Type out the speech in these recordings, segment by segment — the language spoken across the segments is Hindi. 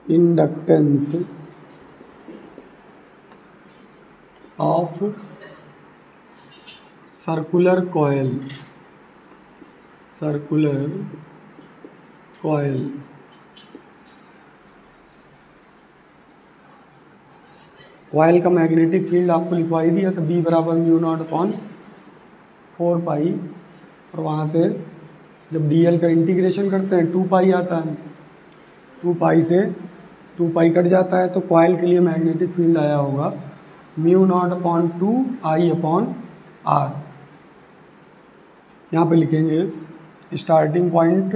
Inductance of circular coil coil का मैग्नेटिक फील्ड आपको लिखवा ही दिया था, B बराबर μ0/4 पाई, और वहाँ से जब dl का इंटीग्रेशन करते हैं 2 पाई आता है, 2 पाई से 2 पाई कट जाता है, तो कॉइल के लिए मैग्नेटिक फील्ड आया होगा μ0/2I/r। यहाँ पे लिखेंगे स्टार्टिंग पॉइंट,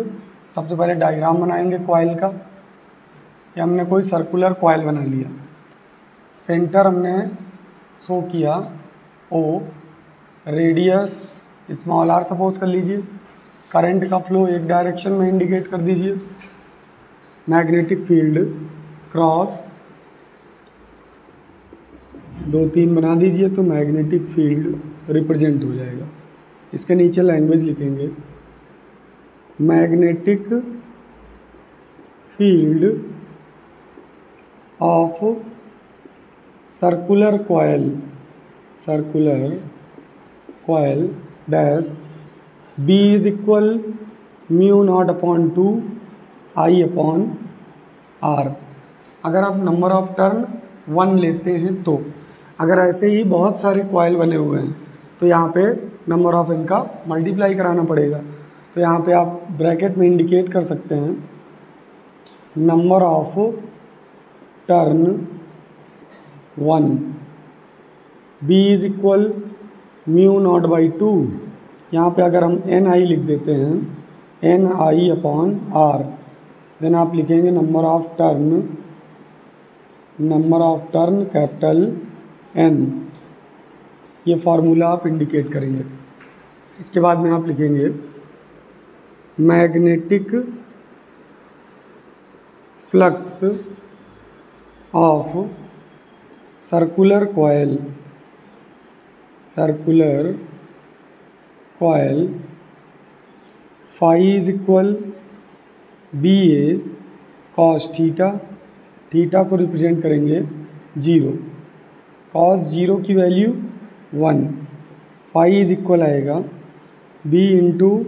सबसे पहले डायग्राम बनाएंगे कॉइल का। कि हमने कोई सर्कुलर कॉइल बना लिया, सेंटर हमने शो किया O, radius small r suppose कर लीजिए, करंट का फ्लो एक डायरेक्शन में इंडिकेट कर दीजिए, मैग्नेटिक फील्ड क्रॉस 2-3 बना दीजिए, तो मैग्नेटिक फील्ड रिप्रेजेंट हो जाएगा। इसके नीचे लैंग्वेज लिखेंगे magnetic field of circular coil dash B is equal μ0/2I/r। अगर आप नंबर ऑफ टर्न 1 लेते हैं तो, अगर ऐसे ही बहुत सारे कॉइल बने हुए हैं तो यहाँ पे नंबर ऑफ इनका मल्टीप्लाई कराना पड़ेगा। तो यहाँ पे आप ब्रैकेट में इंडिकेट कर सकते हैं number of turn 1, B is equal μ0/2। यहाँ पे अगर हम NI लिख देते हैं NI/r, देन आप लिखेंगे number of turn capital N। ये फार्मूला आप इंडिकेट करेंगे। इसके बाद में आप लिखेंगे magnetic flux of circular coil phi is equal BA cos theta, theta को रिप्रेजेंट करेंगे 0, cos 0 की वैल्यू 1, फाई इज इक्वल आएगा B इंटू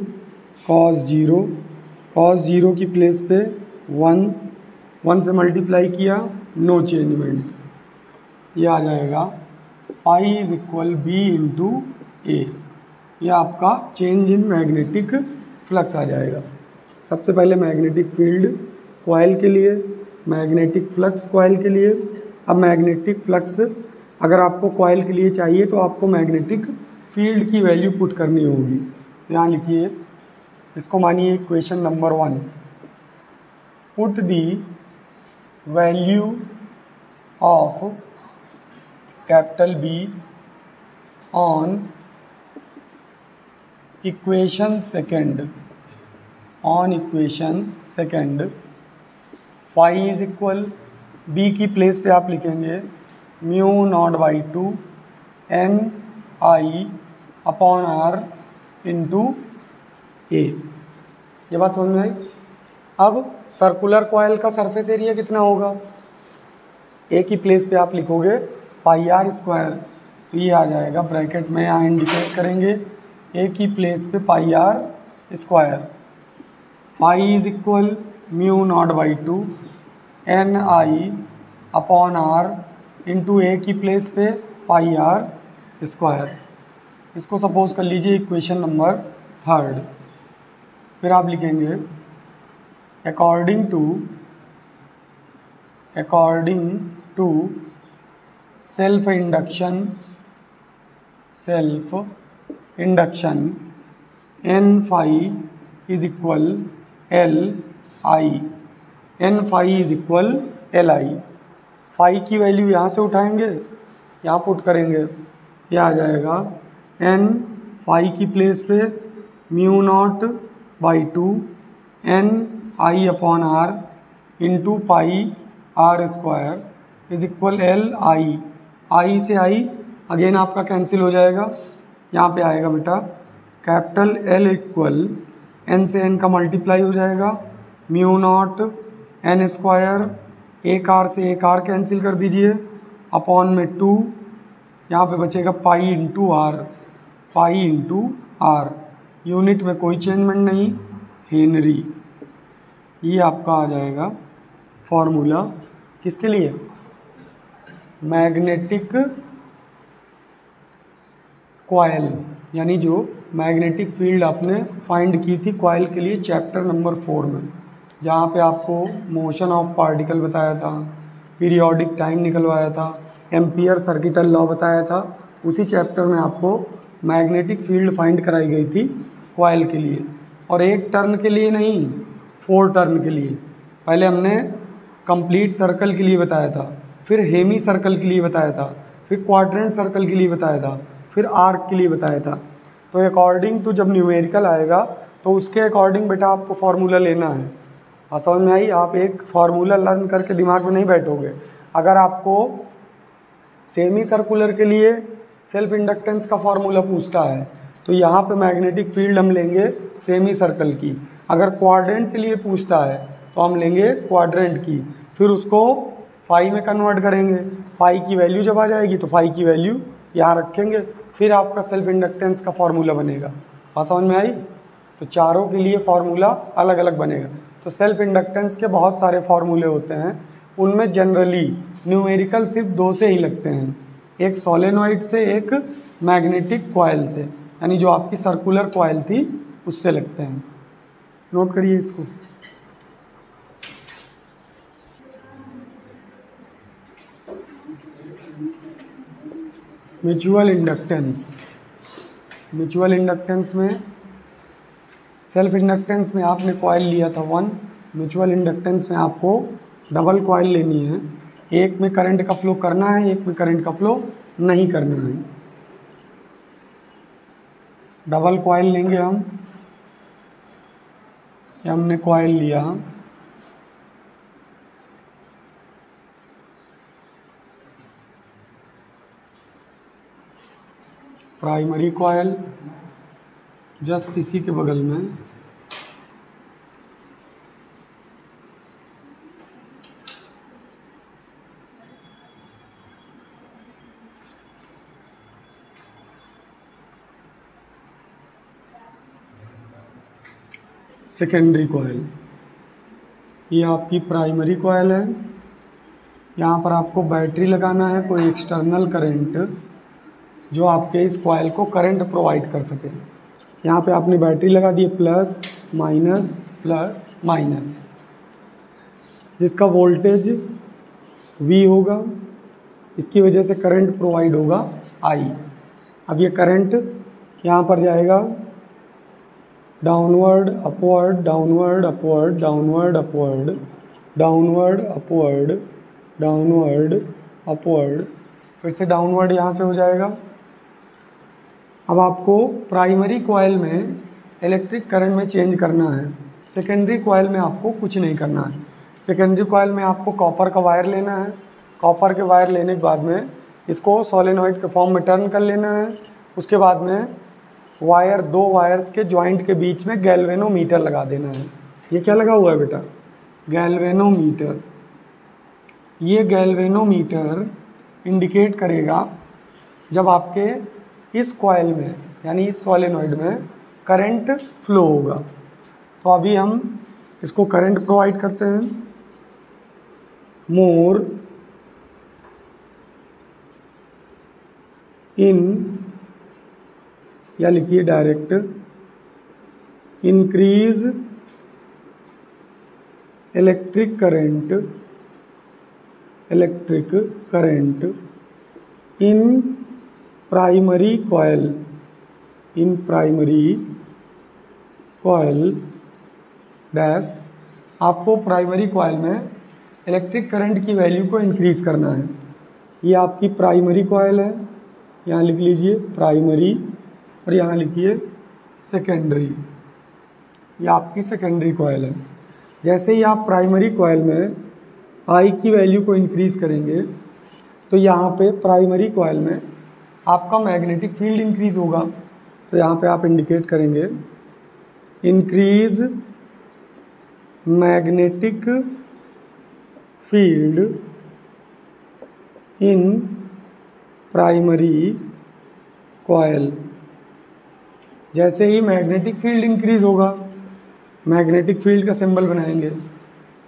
cos 0 की प्लेस पे 1 से मल्टीप्लाई किया, नो चेंजमेंट, ये आ जाएगा phi is equal B into A। ये आपका चेंज इन मैग्नेटिक फ्लक्स आ जाएगा। सबसे पहले मैग्नेटिक फील्ड कॉइल के लिए, मैग्नेटिक फ्लक्स कॉइल के लिए। अब मैग्नेटिक फ्लक्स अगर आपको कॉइल के लिए चाहिए तो आपको मैग्नेटिक फील्ड की वैल्यू पुट करनी होगी। यहाँ लिखिए, इसको मानिए equation number 1, put the value of capital B on equation second, phi is equal B की प्लेस पे आप लिखेंगे μ0/2 NI/r इंटू A। ये बात समझ में आई। अब सर्कुलर कॉइल का सरफेस एरिया कितना होगा, A की प्लेस पे आप लिखोगे πr², तो ये आ जाएगा ब्रैकेट में, यहाँ इंडिकेट करेंगे A की प्लेस पे πr², phi is equal μ0/2 NI/r into A की प्लेस पे πr²। इसको सपोज कर लीजिए इक्वेशन नंबर 3। फिर आप लिखेंगे according to self induction N phi is equal Li, N phi is equal Li। Phi की वैल्यू यहाँ से उठाएंगे, यहाँ पुट करेंगे, यह आ जाएगा N फाई की प्लेस पे μ0/2 NI/r into πr² is equal Li। I से I अगेन आपका कैंसिल हो जाएगा, यहाँ पे आएगा बेटा कैपिटल L इक्वल N से N का मल्टीप्लाई हो जाएगा μ0 N² एक आर से एक आर कैंसिल कर दीजिए, अपॉन में 2, यहाँ पे बचेगा pi into R, pi into R, unit में कोई चेंजमेंट नहीं, हेनरी। ये आपका आ जाएगा फॉर्मूला किसके लिए, मैग्नेटिक कॉयल, यानी जो मैग्नेटिक फील्ड आपने फाइंड की थी कॉयल के लिए चैप्टर नंबर 4 में, जहाँ पे आपको मोशन ऑफ पार्टिकल बताया था, पीरियोडिक टाइम निकलवाया था, एम्पियर सर्किटल लॉ बताया था, उसी चैप्टर में आपको मैग्नेटिक फील्ड फाइंड कराई गई थी कॉयल के लिए। और एक टर्न के लिए नहीं, 4 टर्न के लिए। पहले हमने कंप्लीट सर्कल के लिए बताया था, फिर हेमी सर्कल के लिए बताया था, फिर क्वाड्रेंट सर्कल के लिए बताया था, फिर आर्क के लिए बताया था। तो अकॉर्डिंग टू जब न्यूमेरिकल आएगा तो उसके अकॉर्डिंग बेटा आपको फार्मूला लेना है। समझ में आई? आप एक फार्मूला लर्न करके दिमाग में नहीं बैठोगे। अगर आपको सेमी सर्कुलर के लिए सेल्फ इंडक्टेंस का फार्मूला पूछता है तो यहाँ पे मैग्नेटिक फील्ड हम लेंगे सेमी सर्कल की। अगर क्वाड्रेंट के लिए पूछता है तो हम लेंगे क्वाड्रेंट की, फिर उसको फाई में कन्वर्ट करेंगे। फाई की वैल्यू जब आ जाएगी तो फाई की वैल्यू यहाँ रखेंगे, फिर आपका सेल्फ इंडक्टेंस का फार्मूला बनेगा। बात समझ में आई? तो चारों के लिए फार्मूला अलग अलग बनेगा। तो सेल्फ इंडक्टेंस के बहुत सारे फार्मूले होते हैं, उनमें जनरली न्यूमेरिकल सिर्फ 2 से ही लगते हैं, एक सोलेनॉइड से, एक मैग्नेटिक कॉयल से, यानी जो आपकी सर्कुलर कॉयल थी उससे लगते हैं। नोट करिए इसको। म्यूचुअल इंडक्टेंस, म्यूचुअल इंडक्टेंस में सेल्फ इंडक्टेंस में आपने कॉइल लिया था 1, म्यूचुअल इंडक्टेंस में आपको डबल कॉइल लेनी है। एक में करंट का फ्लो करना है, एक में करंट का फ्लो नहीं करना है। डबल कॉइल लेंगे हम, या हमने कॉइल लिया प्राइमरी कॉइल जस्ट इसी के बगल में, सेकेंडरी कॉइल। ये आपकी प्राइमरी कॉइल है, यहाँ पर आपको बैटरी लगाना है, कोई एक्सटर्नल करंट जो आपके इस कॉइल को करंट प्रोवाइड कर सके। यहाँ पे आपने बैटरी लगा दी प्लस माइनस, जिसका वोल्टेज V होगा, इसकी वजह से करंट प्रोवाइड होगा I। अब ये करंट यहाँ पर जाएगा downward upward, downward upward, downward upward, downward upward, downward upward, फिर से डाउनवर्ड यहाँ से हो जाएगा। अब आपको प्राइमरी कॉइल में इलेक्ट्रिक करंट में चेंज करना है, सेकेंडरी कॉइल में आपको कुछ नहीं करना है। सेकेंडरी कॉइल में आपको कॉपर का वायर लेना है, कॉपर के वायर लेने के बाद में इसको सोलेनॉइड के फॉर्म में टर्न कर लेना है। उसके बाद में वायर, 2 वायर्स के जॉइंट के बीच में गैल्वेनोमीटर लगा देना है। ये क्या लगा हुआ है बेटा? गैल्वेनोमीटर। ये गैल्वेनोमीटर इंडिकेट करेगा जब आपके इस कॉइल में, यानी इस सोलेनॉइड में करंट फ्लो होगा। तो अभी हम इसको करंट प्रोवाइड करते हैं। मोर इन, या लिखिए direct, increase electric current in primary coil dash. आपको प्राइमरी कॉइल में इलेक्ट्रिक करंट की वैल्यू को इंक्रीज करना है। ये आपकी प्राइमरी कॉइल है, यहाँ लिख लीजिए प्राइमरी, और यहाँ लिखिए सेकेंडरी। ये आपकी सेकेंडरी कॉइल है। जैसे ही आप प्राइमरी कॉइल में आई की वैल्यू को इंक्रीज़ करेंगे तो यहाँ पे प्राइमरी कॉइल में आपका मैग्नेटिक फील्ड इंक्रीज़ होगा। तो यहाँ पे आप इंडिकेट करेंगे increase magnetic field in primary coil. जैसे ही मैग्नेटिक फील्ड इंक्रीज होगा, मैग्नेटिक फील्ड का सिंबल बनाएंगे,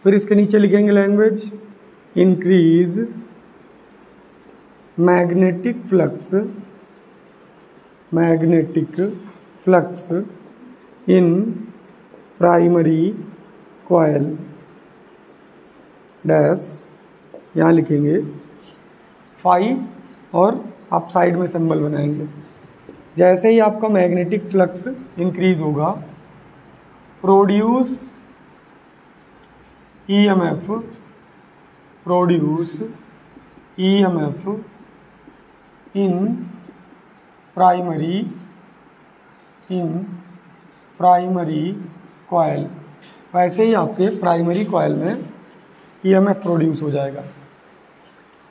फिर इसके नीचे लिखेंगे language increase magnetic flux, magnetic flux in primary coil dash, यहाँ लिखेंगे फाई और आप साइड में सिंबल बनाएंगे। जैसे ही आपका मैग्नेटिक फ्लक्स इंक्रीज होगा, produce EMF, produce EMF in primary coil. वैसे ही आपके प्राइमरी कॉइल में ईएमएफ प्रोड्यूस हो जाएगा।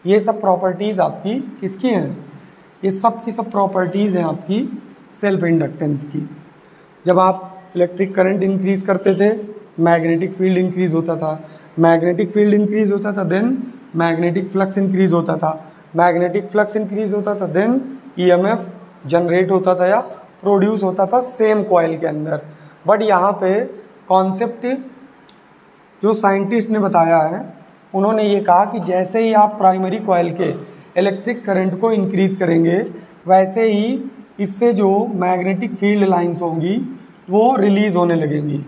ये सब प्रॉपर्टीज़ आपकी किसकी हैं? ये सब की सब प्रॉपर्टीज़ हैं आपकी सेल्फ इंडक्टेंस की। जब आप इलेक्ट्रिक करंट इंक्रीज करते थे, मैग्नेटिक फील्ड इंक्रीज होता था, मैग्नेटिक फील्ड इंक्रीज होता था, देन मैग्नेटिक फ्लक्स इंक्रीज होता था, मैग्नेटिक फ्लक्स इंक्रीज होता था, देन ईएमएफ जनरेट होता था या प्रोड्यूस होता था सेम कॉइल के अंदर। बट यहाँ पे कॉन्सेप्ट जो साइंटिस्ट ने बताया है, उन्होंने ये कहा कि जैसे ही आप प्राइमरी कॉइल के इलेक्ट्रिक करंट को इंक्रीज करेंगे, वैसे ही इससे जो मैग्नेटिक फील्ड लाइंस होंगी वो रिलीज होने लगेंगी।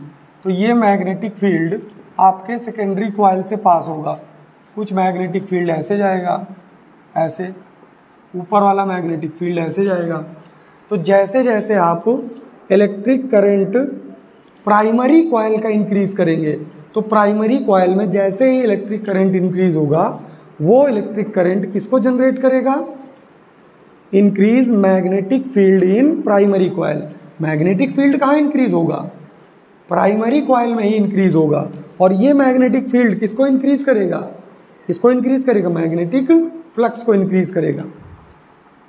तो ये मैग्नेटिक फील्ड आपके सेकेंडरी कॉइल से पास होगा। कुछ मैग्नेटिक फील्ड ऐसे जाएगा, ऐसे ऊपर वाला मैग्नेटिक फील्ड ऐसे जाएगा। तो जैसे जैसे आप इलेक्ट्रिक करंट प्राइमरी कॉइल का इंक्रीज करेंगे, तो प्राइमरी कॉइल में जैसे ही इलेक्ट्रिक करंट इंक्रीज होगा, वो इलेक्ट्रिक करंट किसको जनरेट करेगा? Increase magnetic field in primary coil. Magnetic field कहाँ इंक्रीज होगा? प्राइमरी कॉइल में ही इंक्रीज होगा। और ये मैग्नेटिक फील्ड किसको इंक्रीज करेगा? इसको इंक्रीज करेगा, मैग्नेटिक फ्लक्स को इंक्रीज करेगा।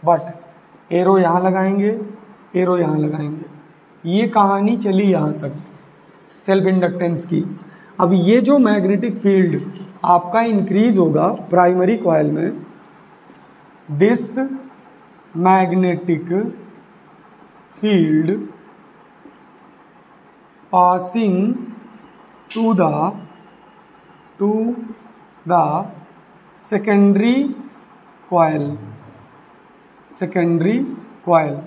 बट एरो यहाँ लगाएंगे, एरो यहाँ लगाएंगे। ये कहानी चली यहाँ तक सेल्फ इंडक्टेंस की। अब ये जो मैग्नेटिक फील्ड आपका इंक्रीज होगा प्राइमरी कॉइल में, this magnetic field passing to the secondary coil, secondary coil.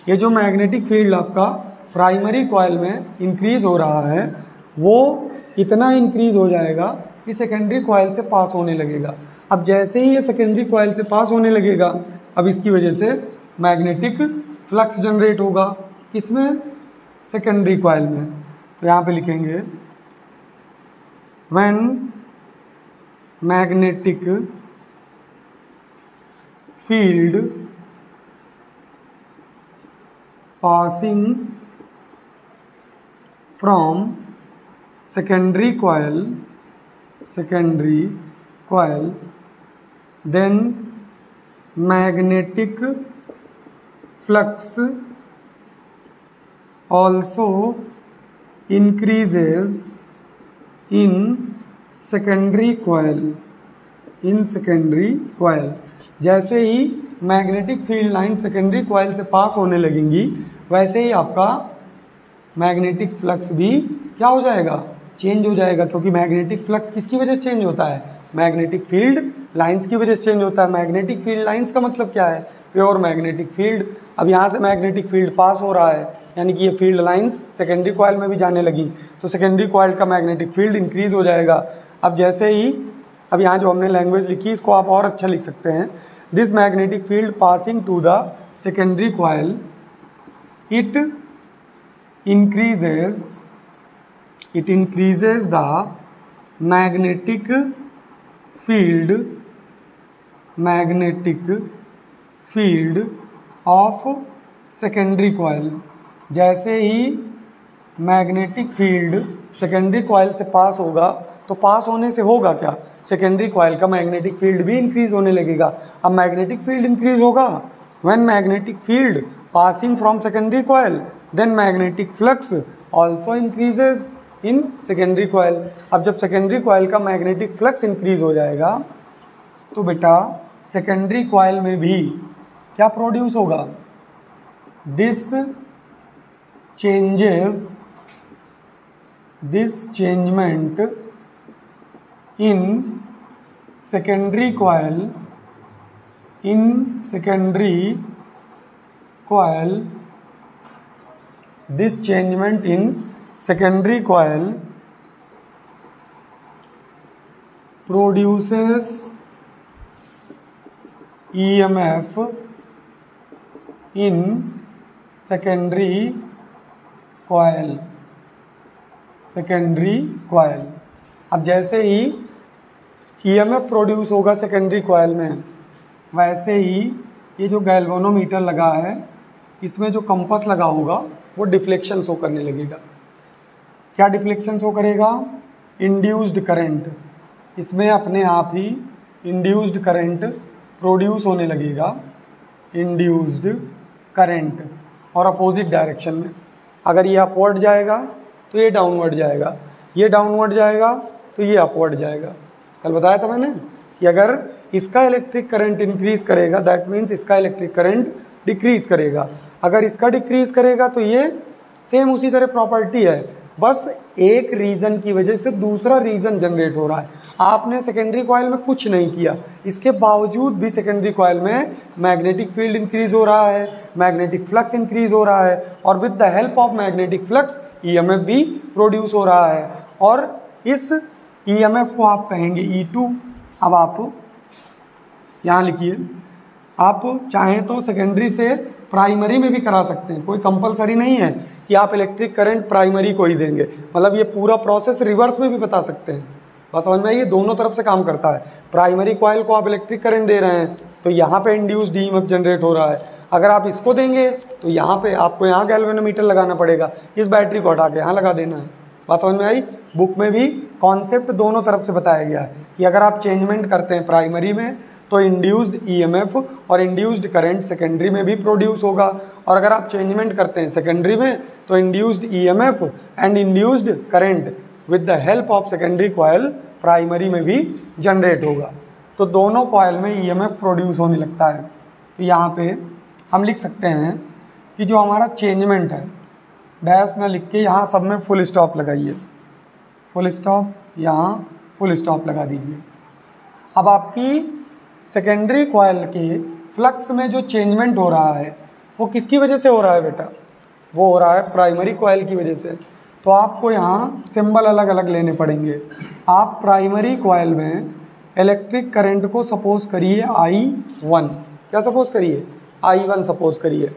ये जो मैग्नेटिक फील्ड आपका प्राइमरी कॉइल में इंक्रीज हो रहा है, वो इतना इंक्रीज हो जाएगा कि सेकेंडरी कॉइल से पास होने लगेगा। अब जैसे ही ये सेकेंडरी कॉइल से पास होने लगेगा, अब इसकी वजह से मैग्नेटिक फ्लक्स जनरेट होगा। किसमें? सेकेंडरी कॉइल में। तो यहाँ पे लिखेंगे when magnetic field passing from secondary coil, then magnetic flux also increases in secondary coil, जैसे ही magnetic field line secondary coil से पास होने लगेंगी, वैसे ही आपका मैग्नेटिक फ्लक्स भी क्या हो जाएगा? चेंज हो जाएगा। क्योंकि मैग्नेटिक फ्लक्स किसकी वजह से चेंज होता है? मैग्नेटिक फील्ड लाइंस की वजह से चेंज होता है। मैग्नेटिक फील्ड लाइंस का मतलब क्या है? Pure magnetic field. अब यहाँ से मैग्नेटिक फील्ड पास हो रहा है, यानी कि ये फील्ड लाइंस सेकेंडरी कॉइल में भी जाने लगी, तो सेकेंडरी कॉइल का मैग्नेटिक फील्ड इंक्रीज हो जाएगा। अब जैसे ही, अब यहाँ जो हमने लैंग्वेज लिखी, इसको आप और अच्छा लिख सकते हैं, this magnetic field passing to the secondary coil, it increases the magnetic field of secondary coil। जैसे ही मैग्नेटिक फील्ड सेकेंडरी कॉइल से पास होगा, तो पास होने से होगा क्या? सेकेंडरी कॉइल का मैग्नेटिक फील्ड भी इंक्रीज होने लगेगा। अब मैग्नेटिक फील्ड इंक्रीज होगा when magnetic field passing from secondary coil, then magnetic flux also increases in secondary coil. अब जब सेकेंडरी कॉयल का मैग्नेटिक फ्लक्स इंक्रीज हो जाएगा तो बेटा सेकेंडरी कॉयल में भी क्या प्रोड्यूस होगा, this changement in secondary coil this changement in secondary coil produces EMF in secondary coil। अब जैसे ही EMF प्रोड्यूस होगा सेकेंडरी कॉयल में, वैसे ही ये जो गैल्वेनोमीटर लगा है इसमें जो कंपास लगा होगा वो डिफ्लेक्शन शो करने लगेगा। क्या डिफ्लेक्शन शो करेगा, इंड्यूस्ड करंट। इसमें अपने आप ही इंड्यूस्ड करंट प्रोड्यूस होने लगेगा, इंड्यूस्ड करंट, और अपोजिट डायरेक्शन में। अगर ये अपवर्ड जाएगा तो ये डाउनवर्ड जाएगा, ये डाउनवर्ड जाएगा तो ये अपवर्ड जाएगा। कल बताया था मैंने कि अगर इसका इलेक्ट्रिक करंट इंक्रीज करेगा दैट मीन्स इसका इलेक्ट्रिक करंट डिक्रीज करेगा, अगर इसका डिक्रीज करेगा तो ये सेम उसी तरह प्रॉपर्टी है, बस एक रीज़न की वजह से दूसरा रीज़न जनरेट हो रहा है। आपने सेकेंडरी कॉयल में कुछ नहीं किया, इसके बावजूद भी सेकेंडरी कॉयल में मैग्नेटिक फील्ड इंक्रीज हो रहा है, मैग्नेटिक फ्लक्स इंक्रीज हो रहा है, और with the help of magnetic flux EMF भी प्रोड्यूस हो रहा है, और इस ईएमएफ को आप कहेंगे E2। अब आप यहाँ लिखिए, आप चाहें तो सेकेंडरी से प्राइमरी में भी करा सकते हैं, कोई कंपलसरी नहीं है कि आप इलेक्ट्रिक करंट प्राइमरी को ही देंगे, मतलब ये पूरा प्रोसेस रिवर्स में भी बता सकते हैं। बस समझ में आइए, दोनों तरफ से काम करता है। प्राइमरी कॉइल को आप इलेक्ट्रिक करंट दे रहे हैं तो यहाँ पे इंड्यूस्ड ईएमएफ जनरेट हो रहा है, अगर आप इसको देंगे तो यहाँ पे आपको यहाँ गैल्वेनोमीटर लगाना पड़ेगा, इस बैटरी को हटा के यहाँ लगा देना है। बात समझ में आई। बुक में भी कॉन्सेप्ट दोनों तरफ से बताया गया है कि अगर आप चेंजमेंट करते हैं प्राइमरी में तो इंड्यूस्ड ईएमएफ और इंड्यूस्ड करंट सेकेंडरी में भी प्रोड्यूस होगा, और अगर आप चेंजमेंट करते हैं सेकेंडरी में तो induced EMF and induced current with the help of secondary coil primary में भी जनरेट होगा। तो दोनों कॉयल में ईएमएफ प्रोड्यूस होने लगता है। तो यहाँ पे हम लिख सकते हैं कि जो हमारा चेंजमेंट है, डैश ना लिख के यहाँ सब में फुल स्टॉप लगाइए, फुल स्टॉप, यहाँ फुल स्टॉप लगा दीजिए। अब आपकी सेकेंडरी कॉयल के फ्लक्स में जो चेंजमेंट हो रहा है वो किसकी वजह से हो रहा है बेटा, वो हो रहा है प्राइमरी कॉयल की वजह से। तो आपको यहाँ सिंबल अलग अलग लेने पड़ेंगे। आप प्राइमरी कॉयल में इलेक्ट्रिक करंट को सपोज करिए I1, क्या सपोज करिए, I1 सपोज करिए,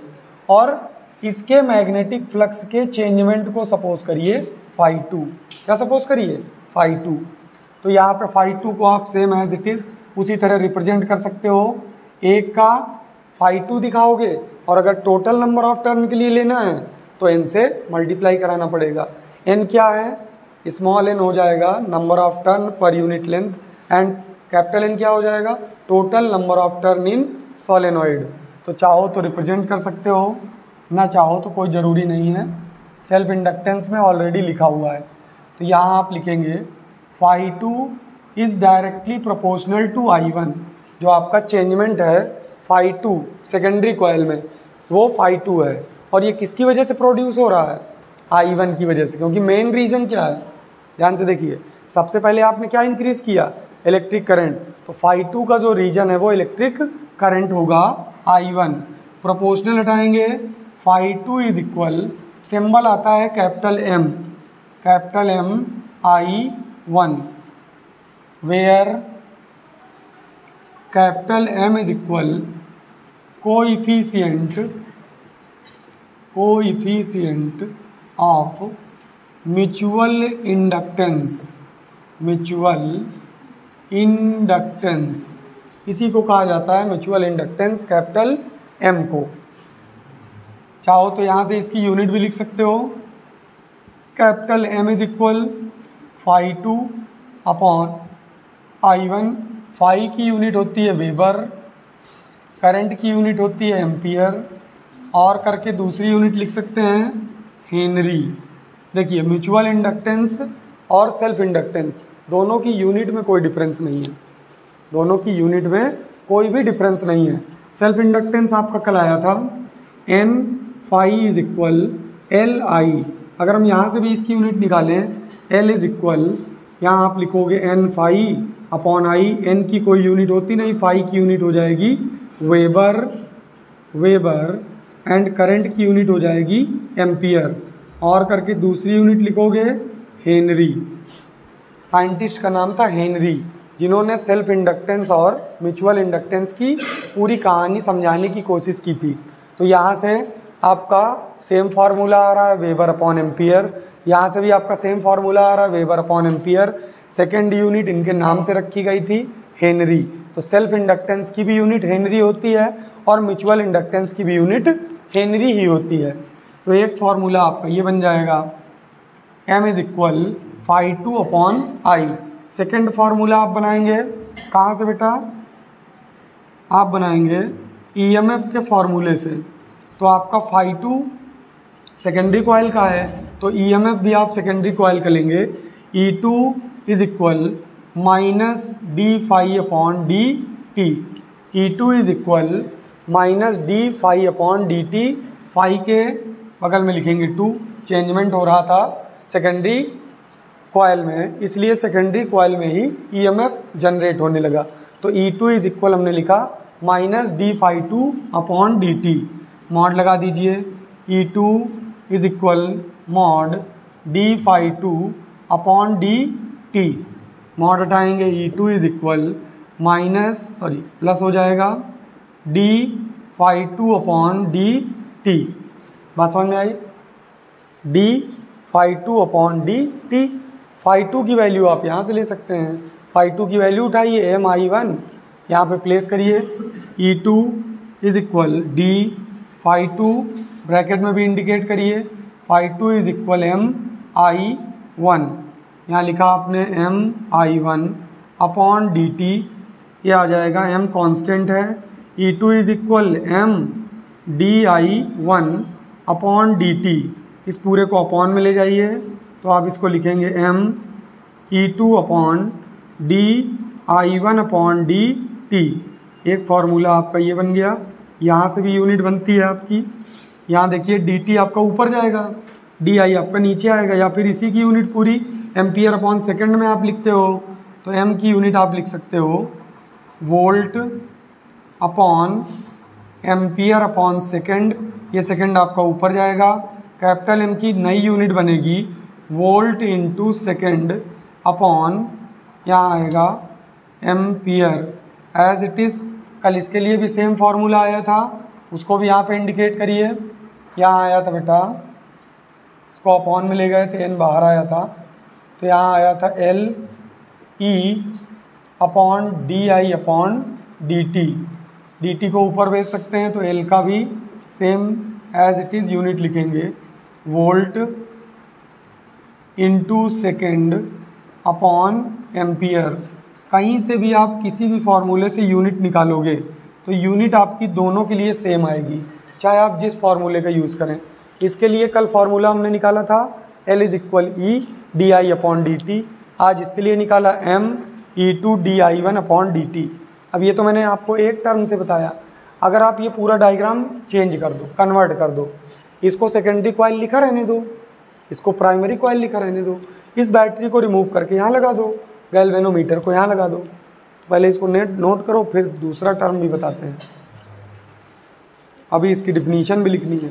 और इसके मैग्नेटिक फ्लक्स के चेंजमेंट को सपोज करिए φ2, क्या सपोज करिए φ2। तो यहाँ पे φ2 को आप सेम एज इट इज़ उसी तरह रिप्रेजेंट कर सकते हो, एक का φ2 दिखाओगे, और अगर टोटल नंबर ऑफ टर्न के लिए लेना है तो n से मल्टीप्लाई कराना पड़ेगा। n क्या है, स्मॉल n हो जाएगा number of turn per unit length, and capital N क्या हो जाएगा, total number of turn in solenoid. तो चाहो तो रिप्रेजेंट कर सकते हो, ना चाहो तो कोई ज़रूरी नहीं है, सेल्फ इंडक्टेंस में ऑलरेडी लिखा हुआ है। तो यहाँ आप लिखेंगे φ2 is directly proportional to I1, जो आपका चेंजमेंट है φ2 सेकेंडरी कॉयल में वो φ2 है, और ये किसकी वजह से प्रोड्यूस हो रहा है, I1 की वजह से, क्योंकि मेन रीज़न क्या है, ध्यान से देखिए। सबसे पहले आपने क्या इंक्रीज़ किया, इलेक्ट्रिक करंट, तो φ2 का जो रीजन है वो इलेक्ट्रिक करंट होगा I1। प्रोपोर्शनल हटाएंगे, φ2 इज इक्वल, सिंबल आता है capital M I1, where capital M is equal coefficient of mutual inductance, इसी को कहा जाता है म्यूचुअल इंडक्टेंस कैपिटल M को। चाहो तो यहाँ से इसकी यूनिट भी लिख सकते हो, capital M is equal φ2 upon I1। Phi की यूनिट होती है वेबर, करंट की यूनिट होती है एम्पियर, और करके दूसरी यूनिट लिख सकते हैं हेनरी। देखिए म्यूचुअल इंडक्टेंस और सेल्फ इंडक्टेंस दोनों की यूनिट में कोई डिफरेंस नहीं है, दोनों की यूनिट में कोई भी डिफरेंस नहीं है। सेल्फ इंडक्टेंस आपका कल आया था N phi is equal L I. अगर हम यहाँ से भी इसकी यूनिट निकालें, एल इज इक्वल, यहाँ आप लिखोगे N phi upon I. N की कोई यूनिट होती नहीं, फाई की यूनिट हो जाएगी वेबर, वेबर एंड करंट की यूनिट हो जाएगी एम्पियर, और करके दूसरी यूनिट लिखोगे हेनरी। साइंटिस्ट का नाम था हेनरी, जिन्होंने सेल्फ इंडक्टेंस और म्यूचुअल इंडक्टेंस की पूरी कहानी समझाने की कोशिश की थी। तो यहाँ से आपका सेम फार्मूला आ रहा है वेबर अपॉन एम्पियर, यहाँ से भी आपका सेम फार्मूला आ रहा है weber upon ampere. Second unit इनके नाम से रखी गई थी हेनरी। तो सेल्फ इंडक्टेंस की भी यूनिट हेनरी होती है और म्यूचुअल इंडक्टेंस की भी यूनिट हेनरी ही होती है। तो एक फार्मूला आपका ये बन जाएगा m is equal phi two upon I. Second formula आप बनाएंगे कहाँ से बेटा, आप बनाएंगे EMF के फार्मूले से। तो आपका फाई टू सेकेंडरी कॉइल का है, तो EMF भी आप सेकेंडरी कॉइल का लेंगे। E2 is equal minus D phi upon D T. E2 is equal minus D phi upon D T. फाई के बगल में लिखेंगे 2, चेंजमेंट हो रहा था सेकेंडरी कॉइल में, इसलिए सेकेंडरी कॉइल में ही EMF जनरेट होने लगा। तो E2 इज इक्वल हमने लिखा minus D phi two upon D t. Mod लगा दीजिए, E2 is equal mod d phi two upon D t. Mod हटाएंगे, E2 is equal minus plus हो जाएगा d phi two upon D t. बात समझ में आई, d phi two upon D T. Phi two की वैल्यू आप यहाँ से ले सकते हैं, फाई टू की वैल्यू उठाइए MI1 यहाँ पे प्लेस करिए। E2 is equal D phi two, bracket में भी इंडिकेट करिए, phi two is equal MI1, यहाँ लिखा आपने MI1 अपॉन डी टी, ये आ जाएगा M कांस्टेंट है। E2 is equal MDI1 upon D T, इस पूरे को अपॉन में ले जाइए, तो आप इसको लिखेंगे E2 upon DI1 upon D T. एक फार्मूला आपका ये बन गया। यहाँ से भी यूनिट बनती है आपकी, यहाँ देखिए DT आपका ऊपर जाएगा, DI आपका नीचे आएगा, या फिर इसी की यूनिट पूरी एम्पियर अपॉन सेकंड में आप लिखते हो, तो M की यूनिट आप लिख सकते हो volt upon ampere upon second. ये सेकंड आपका ऊपर जाएगा, कैपिटल M की नई यूनिट बनेगी वोल्ट इंटू सेकेंड अपॉन, यहाँ आएगा एम्पियर एज इट इज़। कल इसके लिए भी सेम फार्मूला आया था, उसको भी यहाँ पे इंडिकेट करिए। यहाँ आया था बेटा, इसको अपॉन में ले गए थे, n बाहर आया था, तो यहाँ आया था L E upon DI upon DT। DT को ऊपर भेज सकते हैं, तो L का भी same as it is unit लिखेंगे volt into second upon ampere. कहीं से भी आप किसी भी फार्मूले से यूनिट निकालोगे तो यूनिट आपकी दोनों के लिए सेम आएगी, चाहे आप जिस फार्मूले का यूज़ करें। इसके लिए कल फार्मूला हमने निकाला था L is equal E DI upon D T, आज इसके लिए निकाला M E2 DI1 upon D T. अब ये तो मैंने आपको एक टर्म से बताया, अगर आप ये पूरा डायग्राम चेंज कर दो, कन्वर्ट कर दो, इसको सेकेंडरी कॉइल लिखा रहने दो, इसको प्राइमरी कॉइल लिखा रहने दो, इस बैटरी को रिमूव करके यहाँ लगा दो, गैल्वेनोमीटर को यहाँ लगा दो। तो पहले इसको नोट करो, फिर दूसरा टर्म भी बताते हैं। अभी इसकी डिफिनीशन भी लिखनी है।